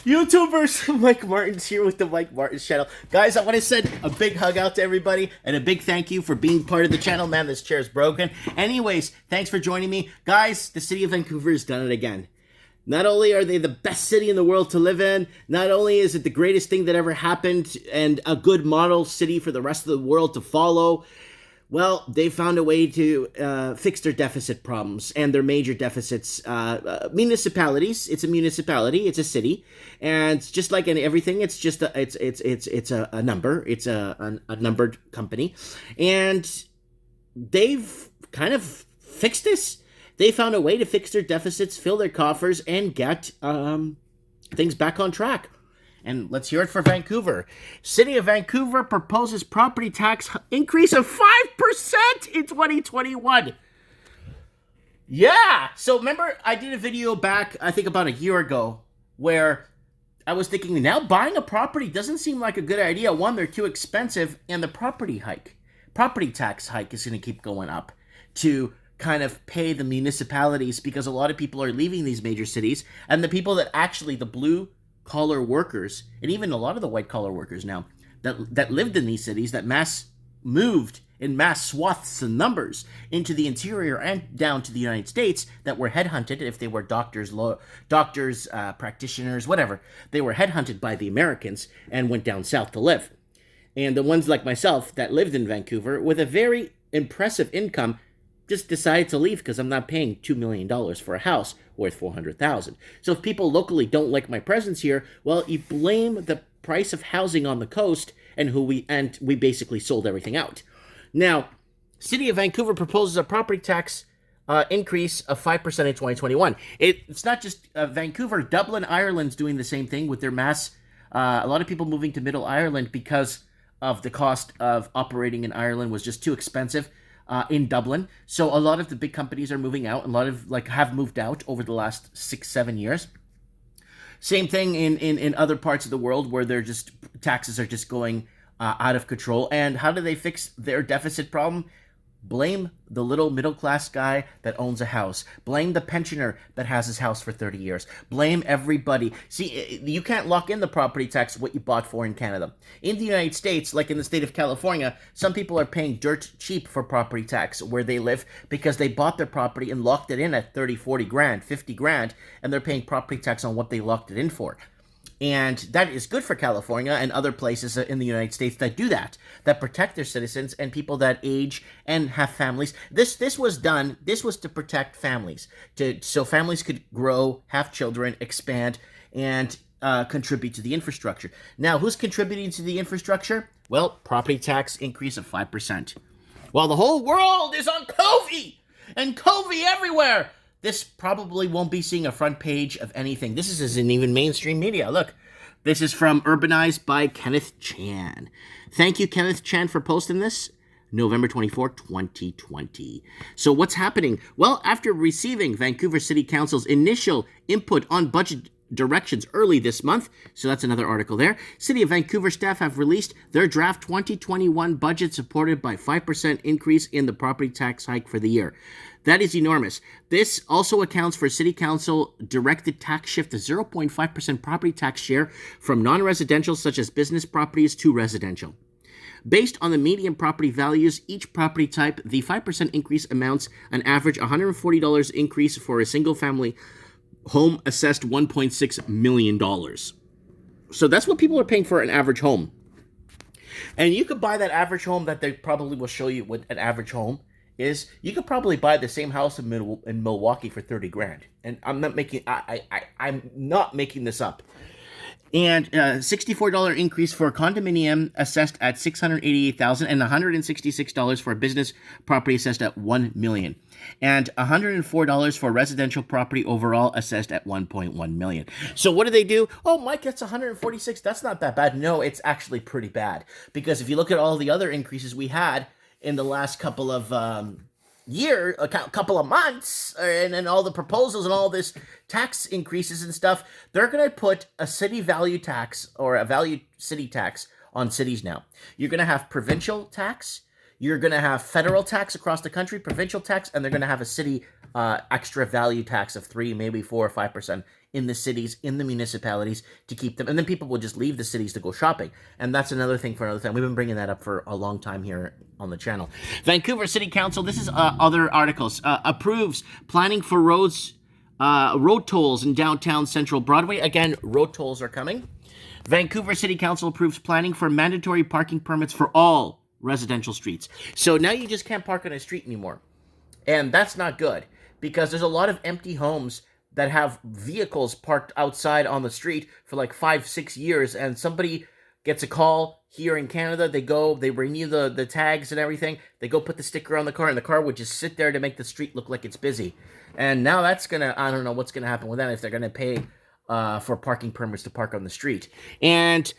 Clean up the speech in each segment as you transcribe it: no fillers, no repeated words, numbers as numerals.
YouTubers, Mike Martin's here with the Mike Martin's channel. Guys, I want to send a big hug out to everybody and a big thank you for being part of the channel. Man, this chair is broken. Anyways, thanks for joining me. Guys, the city of Vancouver has done it again. Not only are they the best city in the world to live in, not only is it the greatest thing that ever happened and a good model city for the rest of the world to follow, well, they found a way to fix their deficit problems and their major deficits. Municipalities, it's a municipality, it's a city, and just like in everything, it's just it's a number, it's a numbered company, and they've kind of fixed this. They found a way to fix their deficits, fill their coffers, and get things back on track. And let's hear it for Vancouver. City of Vancouver proposes property tax increase of 5% in 2021. Yeah. So remember, I did a video back, I think about a year ago, where I was thinking, now buying a property doesn't seem like a good idea. One, they're too expensive, and the property tax hike is going to keep going up to kind of pay the municipalities, because a lot of people are leaving these major cities, and the people that actually, the blue collar workers, and even a lot of the white collar workers now that lived in these cities, that moved in mass swaths and numbers into the interior and down to the United States, that were headhunted. If they were doctors, practitioners, whatever, they were headhunted by the Americans and went down south to live. And the ones like myself that lived in Vancouver with a very impressive income just decided to leave because I'm not paying $2 million for a house worth $400,000. So if people locally don't like my presence here, well, you blame the price of housing on the coast and we basically sold everything out. Now, City of Vancouver proposes a property tax increase of 5% in 2021. It's not just Vancouver. Dublin, Ireland's doing the same thing with their mass. A lot of people moving to Middle Ireland because of the cost of operating in Ireland was just too expensive. In Dublin. So a lot of the big companies are moving out. A lot of have moved out over the last 6-7 years. Same thing in other parts of the world where they're just taxes are just going out of control. And how do they fix their deficit problem? Blame the little middle-class guy that owns a house. Blame the pensioner that has his house for 30 years. Blame everybody. See, you can't lock in the property tax what you bought for in Canada. In the United States, like in the state of California, some people are paying dirt cheap for property tax where they live because they bought their property and locked it in at 30, 40 grand, 50 grand, and they're paying property tax on what they locked it in for. And that is good for California and other places in the United States that do that protect their citizens and people that age and have families. This was to protect families, so families could grow, have children, expand, and contribute to the infrastructure. Now, who's contributing to the infrastructure? Well, property tax increase of 5%. While the whole world is on COVID, and COVID everywhere, this probably won't be seeing a front page of anything. This isn't even mainstream media. Look, this is from Urbanized by Kenneth Chan. Thank you, Kenneth Chan, for posting this. November 24, 2020. So what's happening? Well, after receiving Vancouver City Council's initial input on budget directions early this month, so that's another article there, City of Vancouver staff have released their draft 2021 budget supported by 5% increase in the property tax hike for the year. That is enormous. This also accounts for City Council directed tax shift to 0.5% property tax share from non-residential such as business properties to residential. Based on the median property values, each property type, the 5% increase amounts an average $140 increase for a single-family home assessed $1.6 million. So that's what people are paying for an average home. And you could buy that average home that they probably will show you what an average home is. You could probably buy the same house in Milwaukee for 30 grand. And I'm not making this up. And $64 increase for a condominium assessed at $688,000 and $166 for a business property assessed at $1 million. And $104 for residential property overall assessed at $1.1 million. So what do they do? Oh, Mike, that's $146. That's not that bad. No, it's actually pretty bad. Because if you look at all the other increases we had in the last couple of couple of months, and all the proposals and all this tax increases and stuff, they're going to put a city value tax or a value city tax on cities now. You're going to have provincial tax, you're going to have federal tax across the country, provincial tax, and they're going to have a city extra value tax of 3, maybe 4 or 5% in the cities, in the municipalities to keep them. And then people will just leave the cities to go shopping. And that's another thing for another time. We've been bringing that up for a long time here on the channel. Vancouver City Council, this is other articles, approves planning for road tolls in downtown Central Broadway. Again, road tolls are coming. Vancouver City Council approves planning for mandatory parking permits for all residential streets. So now you just can't park on a street anymore. And that's not good, because there's a lot of empty homes that have vehicles parked outside on the street for like 5-6 years, and somebody gets a call here in Canada, they renew the tags and everything, they go put the sticker on the car, and the car would just sit there to make the street look like it's busy. And now that's gonna, I don't know what's gonna happen with that, if they're gonna pay for parking permits to park on the street. And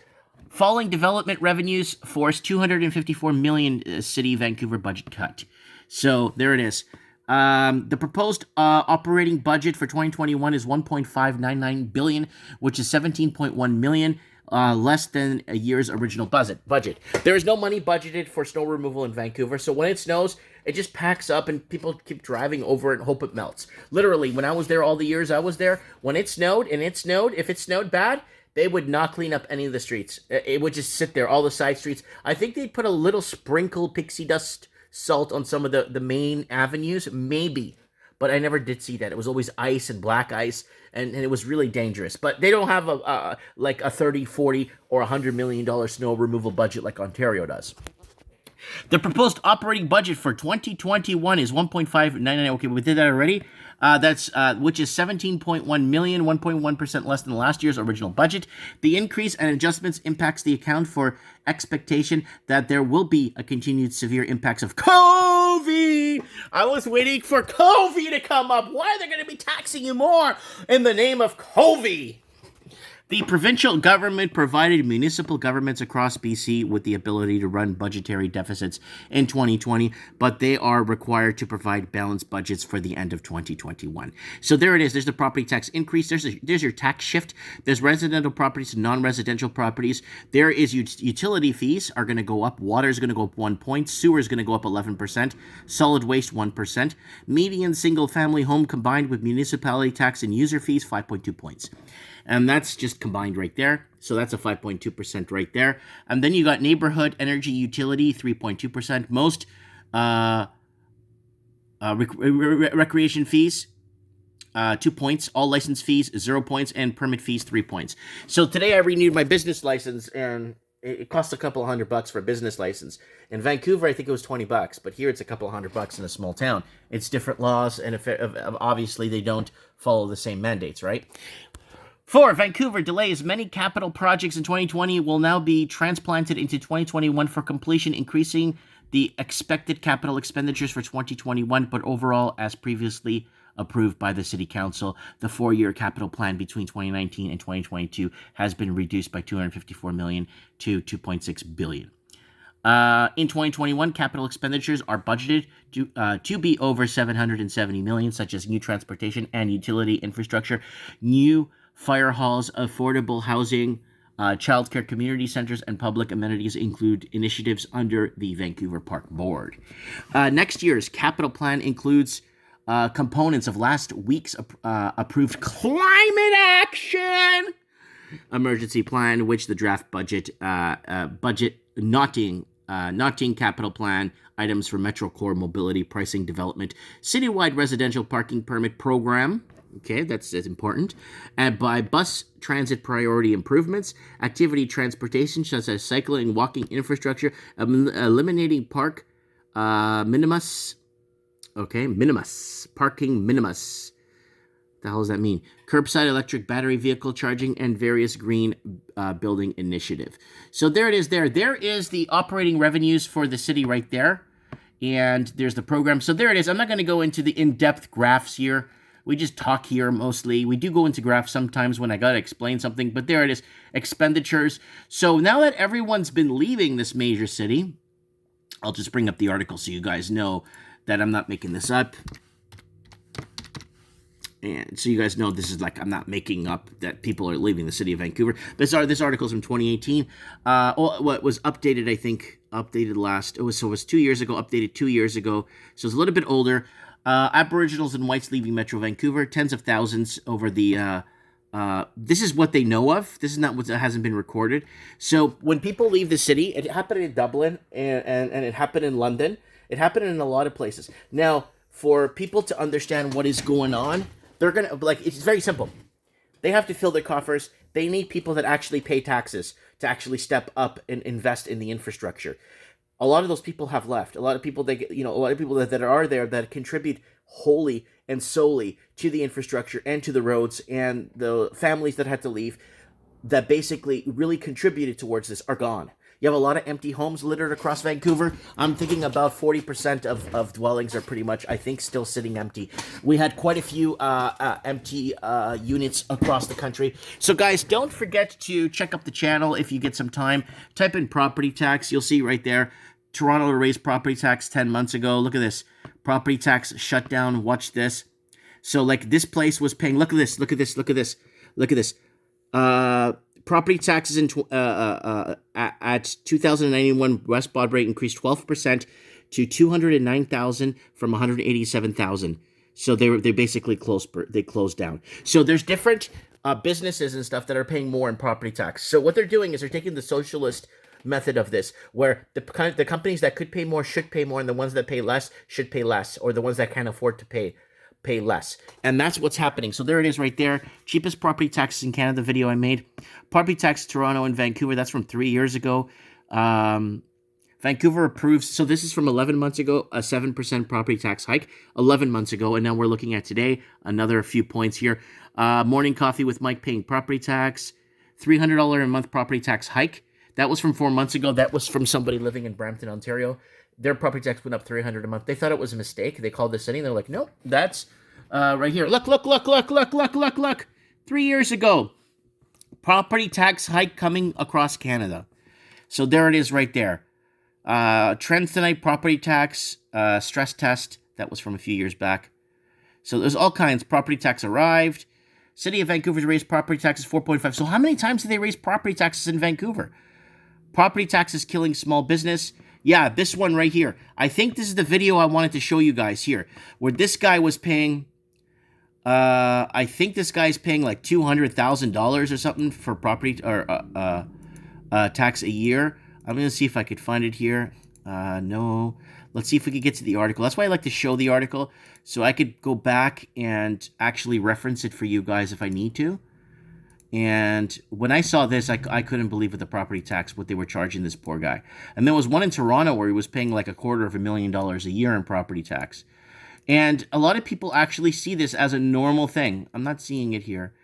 falling development revenues force $254 million city Vancouver budget cut. So there it is. The proposed operating budget for 2021 is $1.599 billion, which is $17.1 million less than a year's original budget. There is no money budgeted for snow removal in Vancouver, so when it snows, it just packs up and people keep driving over it and hope it melts. Literally, when I was there all the years I was there, when it snowed, if it snowed bad, they would not clean up any of the streets. It would just sit there, all the side streets. I think they'd put a little sprinkle pixie dust salt on some of the main avenues, maybe. But I never did see that. It was always ice and black ice, and it was really dangerous. But they don't have a 30, 40, or $100 million snow removal budget like Ontario does. The proposed operating budget for 2021 is $1.599. Okay, we did that already. That's which is $17.1 million, 1.1% less than last year's original budget. The increase and adjustments impacts the account for expectation that there will be a continued severe impacts of COVID. I was waiting for COVID to come up. Why are they going to be taxing you more in the name of COVID? The provincial government provided municipal governments across BC with the ability to run budgetary deficits in 2020, but they are required to provide balanced budgets for the end of 2021. So there it is. There's the property tax increase. There's your tax shift. There's residential properties and non-residential properties. There is utility fees are going to go up. Water is going to go up 1 point. Sewer is going to go up 11%. Solid waste 1%. Median single-family home combined with municipality tax and user fees 5.2 points. And that's just combined right there. So that's a 5.2% right there. And then you got neighborhood energy utility, 3.2%. Most recreation fees, 2 points. All license fees, 0 points. And permit fees, 3 points. So today I renewed my business license, and it costs a couple of $100 for a business license. In Vancouver, I think it was $20, but here it's a couple of $100 in a small town. It's different laws, and obviously they don't follow the same mandates, right? 4. Vancouver delays many capital projects in 2020 will now be transplanted into 2021 for completion, increasing the expected capital expenditures for 2021, but overall, as previously approved by the City Council, the 4-year capital plan between 2019 and 2022 has been reduced by $254 million to $2.6 billion. In 2021, capital expenditures are budgeted to be over $770 million, such as new transportation and utility infrastructure, new fire halls, affordable housing, childcare community centers, and public amenities include initiatives under the Vancouver Park Board. Next year's capital plan includes components of last week's approved climate action emergency plan, which the draft budget noting capital plan items for Metro Core mobility pricing development, citywide residential parking permit program. Okay, that's important. And by bus transit priority improvements, activity transportation such as cycling and walking infrastructure, eliminating park minimus. Okay, minimus. Parking minimus. The hell does that mean? Curbside electric battery vehicle charging and various green building initiative. So there it is there. There is the operating revenues for the city right there. And there's the program. So there it is. I'm not going to go into the in-depth graphs here. We just talk here mostly. We do go into graphs sometimes when I got to explain something, but there it is, expenditures. So now that everyone's been leaving this major city, I'll just bring up the article so you guys know that I'm not making this up. And so you guys know this is like, I'm not making up that people are leaving the city of Vancouver. This article's from 2018. What was updated, I think, it was 2 years ago, updated 2 years ago. So it's a little bit older. Aboriginals and whites leaving Metro Vancouver, tens of thousands over the This is what they know of. This is not what hasn't been recorded. So when people leave the city, it happened in Dublin and it happened in London. It happened in a lot of places. Now, for people to understand what is going on, they're gonna like it's very simple. They have to fill their coffers. They need people that actually pay taxes to actually step up and invest in the infrastructure. A lot of those people have left. A lot of people a lot of people that are there that contribute wholly and solely to the infrastructure and to the roads, and the families that had to leave that basically really contributed towards this are gone. You have a lot of empty homes littered across Vancouver. I'm thinking about 40% of dwellings are pretty much, I think, still sitting empty. We had quite a few empty units across the country. So, guys, don't forget to check up the channel if you get some time. Type in property tax. You'll see right there. Toronto raised property tax 10 months ago. Look at this. Property tax shutdown. Watch this. So, like, this place was paying... Look at this. Look at this. Look at this. Look at this. Property taxes at 2091 West Bod rate increased 12% to 209,000 from 187,000. So they basically closed down. So there's different businesses and stuff that are paying more in property tax. So what they're doing is they're taking the socialist method of this, where the companies that could pay more should pay more, and the ones that pay less should pay less, or the ones that can't afford to pay less. And that's what's happening. So there it is right there. Cheapest property taxes in Canada video I made. Property tax Toronto and Vancouver, that's from 3 years ago. Vancouver approves, so this is from 11 months ago, a 7% property tax hike 11 months ago, and now we're looking at today, another few points here. Morning coffee with Mike paying property tax, $300 a month property tax hike. That was from 4 months ago. That was from somebody living in Brampton, Ontario. Their property tax went up $300 a month. They thought it was a mistake. They called the city, and they're like, nope, that's right here. Look. 3 years ago. Property tax hike coming across Canada. So there it is right there. Trends tonight, property tax, stress test. That was from a few years back. So there's all kinds. Property tax arrived. City of Vancouver's raised property taxes 4.5. So how many times did they raise property taxes in Vancouver? Property taxes killing small business. Yeah, this one right here. I think this is the video I wanted to show you guys here, where this guy was paying, I think this guy's paying like $200,000 or something for property or tax a year. I'm going to see if I could find it here. No. Let's see if we could get to the article. That's why I like to show the article, so I could go back and actually reference it for you guys if I need to. And when I saw this, I couldn't believe with the property tax what they were charging this poor guy. And there was one in Toronto where he was paying like $250,000 a year in property tax. And a lot of people actually see this as a normal thing. I'm not seeing it here.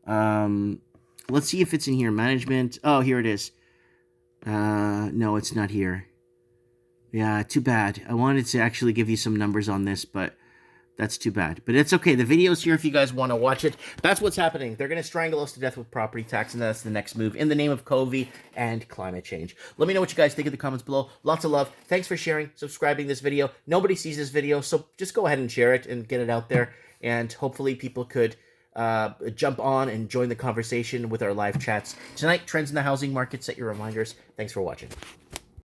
Let's see if it's in here. Management. Oh, here it is. No, it's not here. Yeah, too bad. I wanted to actually give you some numbers on this, but that's too bad. But it's okay. The video's here if you guys want to watch it. That's what's happening. They're going to strangle us to death with property tax, and that's the next move in the name of COVID and climate change. Let me know what you guys think in the comments below. Lots of love. Thanks for sharing, subscribing this video. Nobody sees this video, so just go ahead and share it and get it out there. And hopefully people could jump on and join the conversation with our live chats. Tonight, trends in the housing market. Set your reminders. Thanks for watching.